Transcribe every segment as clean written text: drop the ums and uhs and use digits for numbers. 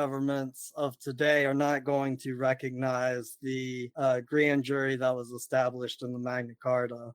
governments of today are not going to recognize the grand jury that was established in the Magna Carta.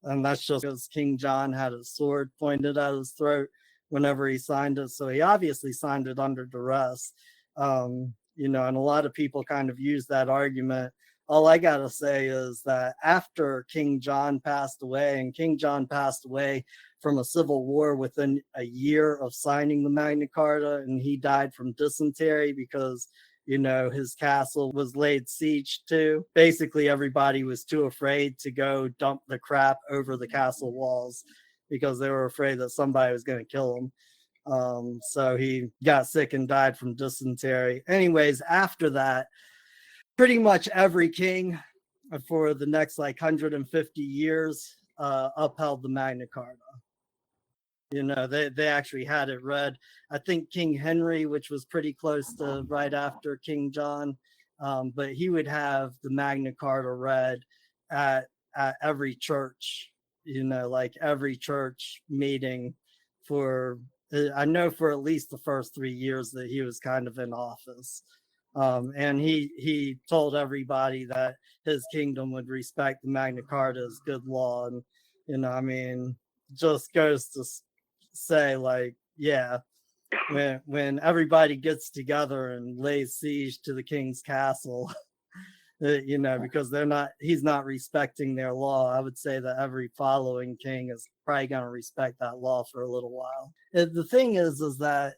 And that's just because King John had his sword pointed at his throat whenever he signed it. So he obviously signed it under duress. And a lot of people kind of use that argument. All I got to say is that after King John passed away, and King John passed away from a civil war within a year of signing the Magna Carta, and he died from dysentery because his castle was laid siege to. Basically, everybody was too afraid to go dump the crap over the castle walls because they were afraid that somebody was going to kill him. So he got sick and died from dysentery. Anyways, after that, pretty much every king for the next 150 years upheld the Magna Carta. They actually had it read. I think King Henry, which was pretty close to right after King John, but he would have the Magna Carta read at every church, every church meeting I know for at least the first 3 years that he was kind of in office. And he told everybody that his kingdom would respect the Magna Carta as good law. And, just goes to say, when everybody gets together and lays siege to the king's castle, because he's not respecting their law, I would say that every following king is probably going to respect that law for a little while. The thing is that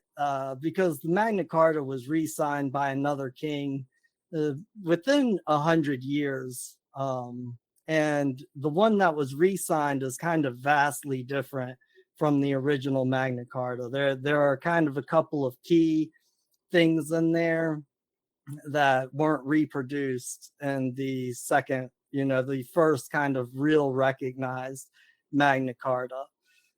because the Magna Carta was re-signed by another king within 100 years, and the one that was re-signed is kind of vastly different from the original Magna Carta. There are kind of a couple of key things in there that weren't reproduced in the the first kind of real recognized Magna Carta.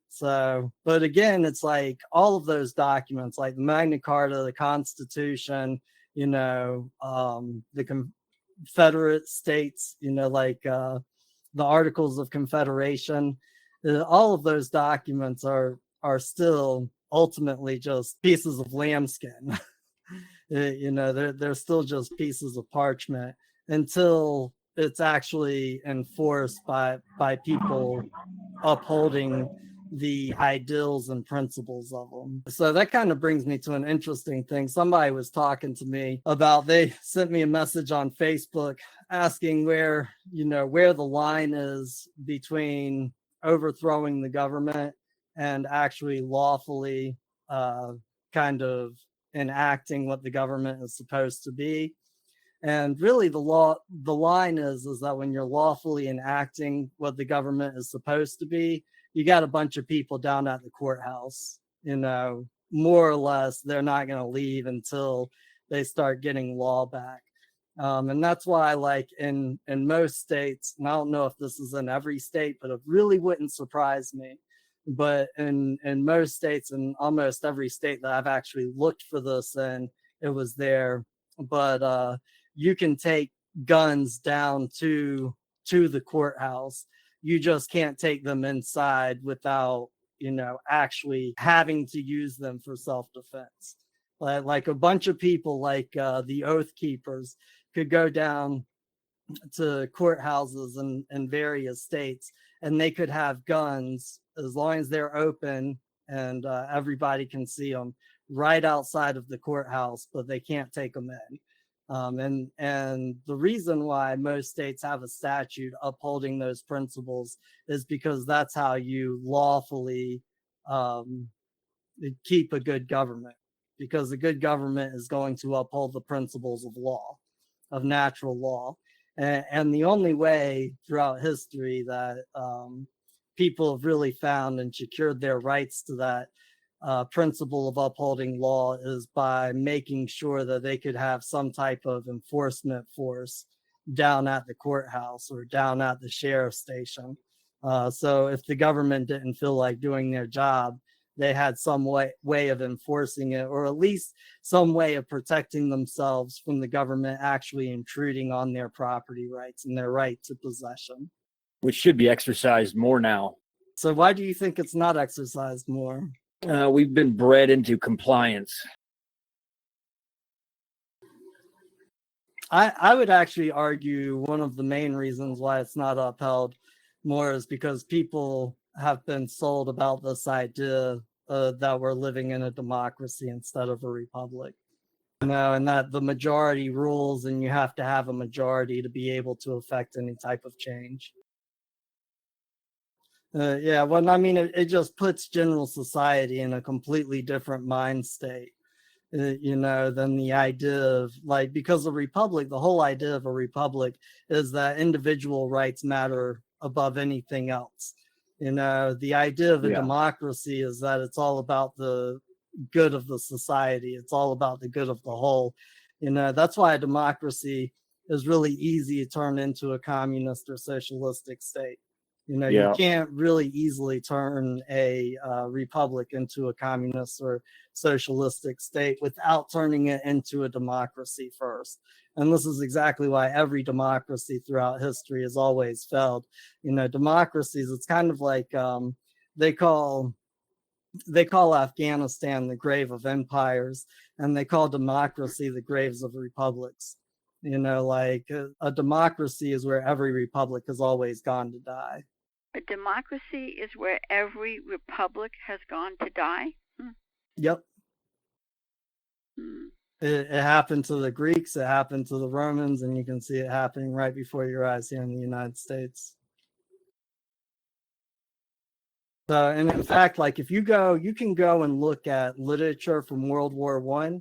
So, but again, it's all of those documents, like the Magna Carta, the Constitution, the Confederate States, the Articles of Confederation, all of those documents are still ultimately just pieces of lambskin. They're still just pieces of parchment until it's actually enforced by people upholding the ideals and principles of them. So that kind of brings me to an interesting thing. Somebody was talking to me about, they sent me a message on Facebook asking where the line is between overthrowing the government and actually lawfully kind of enacting what the government is supposed to be. And really the line is that when you're lawfully enacting what the government is supposed to be, you got a bunch of people down at the courthouse, more or less, they're not going to leave until they start getting law back. And that's why, in most states, and I don't know if this is in every state, but it really wouldn't surprise me. But in most states, and almost every state that I've actually looked for this in, it was there. But you can take guns down to the courthouse. You just can't take them inside without, actually having to use them for self-defense. Like a bunch of people, the Oath Keepers, could go down to courthouses in various states, and they could have guns as long as they're open and everybody can see them right outside of the courthouse, but they can't take them in. And the reason why most states have a statute upholding those principles is because that's how you lawfully keep a good government, because a good government is going to uphold the principles of law, of natural law. And the only way throughout history that people have really found and secured their rights to that principle of upholding law is by making sure that they could have some type of enforcement force down at the courthouse or down at the sheriff's station. So if the government didn't feel like doing their job, they had some way of enforcing it, or at least some way of protecting themselves from the government actually intruding on their property rights and their right to possession. Which should be exercised more now. So why do you think it's not exercised more? We've been bred into compliance. I would actually argue one of the main reasons why it's not upheld more is because people have been sold about this idea that we're living in a democracy instead of a republic. And that the majority rules, and you have to have a majority to be able to affect any type of change. Yeah, well, I mean, it just puts general society in a completely different mind state, than the idea of like, because a republic, the whole idea of a republic is that individual rights matter above anything else. The idea of a democracy is that it's all about the good of the society. It's all about the good of the whole. That's why a democracy is really easy to turn into a communist or socialistic state. You can't really easily turn a republic into a communist or socialistic state without turning it into a democracy first. And this is exactly why every democracy throughout history has always failed. Democracies, it's kind of like they call Afghanistan the grave of empires, and they call democracy the graves of republics. Like a democracy is where every republic has always gone to die. A democracy is where every republic has gone to die? Yep. It happened to the Greeks, it happened to the Romans, and you can see it happening right before your eyes here in the United States. So, and in fact, like if you can go and look at literature from World War I.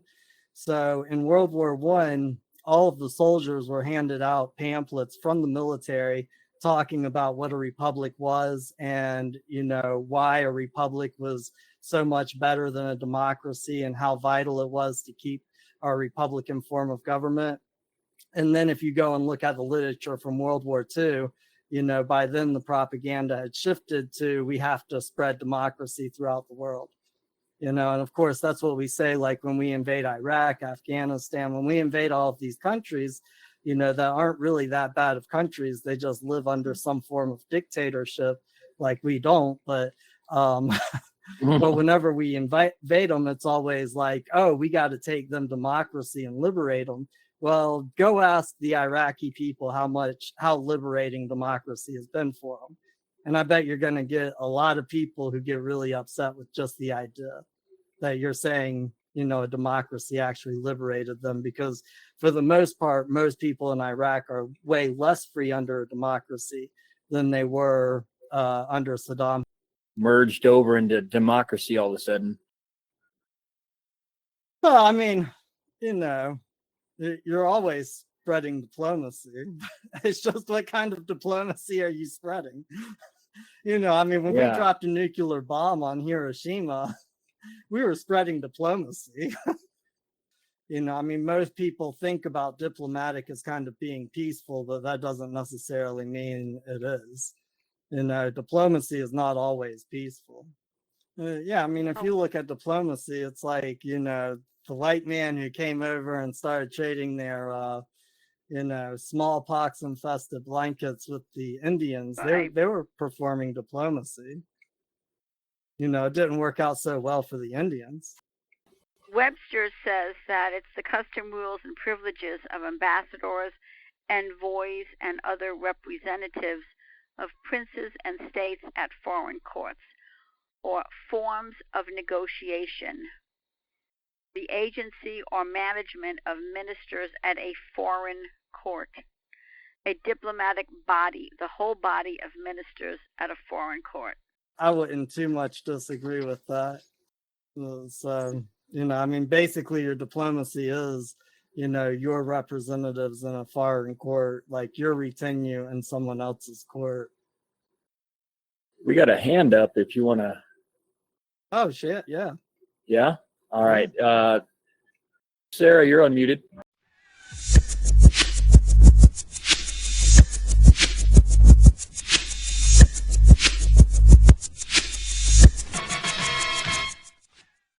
So in World War I, all of the soldiers were handed out pamphlets from the military talking about what a republic was, and why a republic was so much better than a democracy, and how vital it was to keep our Republican form of government. And then if you go and look at the literature from World War II, by then the propaganda had shifted to, we have to spread democracy throughout the world. And of course, that's what we say, like when we invade Iraq, Afghanistan, when we invade all of these countries, that aren't really that bad of countries. They just live under some form of dictatorship, like we don't. But but whenever we invade them, it's always like, oh, we got to take them democracy and liberate them. Well, go ask the Iraqi people how liberating democracy has been for them. And I bet you're going to get a lot of people who get really upset with just the idea that you're saying, a democracy actually liberated them, because for the most part, most people in Iraq are way less free under a democracy than they were under Saddam. Merged over into democracy all of a sudden. Well, I mean, you're always spreading diplomacy. It's just, what kind of diplomacy are you spreading? I mean, when we dropped a nuclear bomb on Hiroshima, we were spreading diplomacy. I mean, most people think about diplomatic as kind of being peaceful, but that doesn't necessarily mean it is. Diplomacy is not always peaceful. I mean, if you look at diplomacy, it's like, the white man who came over and started trading their, smallpox infested blankets with the Indians. Right. They were performing diplomacy. It didn't work out so well for the Indians. Webster says that it's the custom, rules, and privileges of ambassadors, envoys, and other representatives of princes and states at foreign courts, or forms of negotiation, the agency or management of ministers at a foreign court, a diplomatic body, the whole body of ministers at a foreign court. I wouldn't too much disagree with that. So, I mean, basically your diplomacy is, your representatives in a foreign court, like your retinue in someone else's court. We got a hand up if you want to. Oh, shit, yeah. Yeah? All right. Sarah, you're unmuted.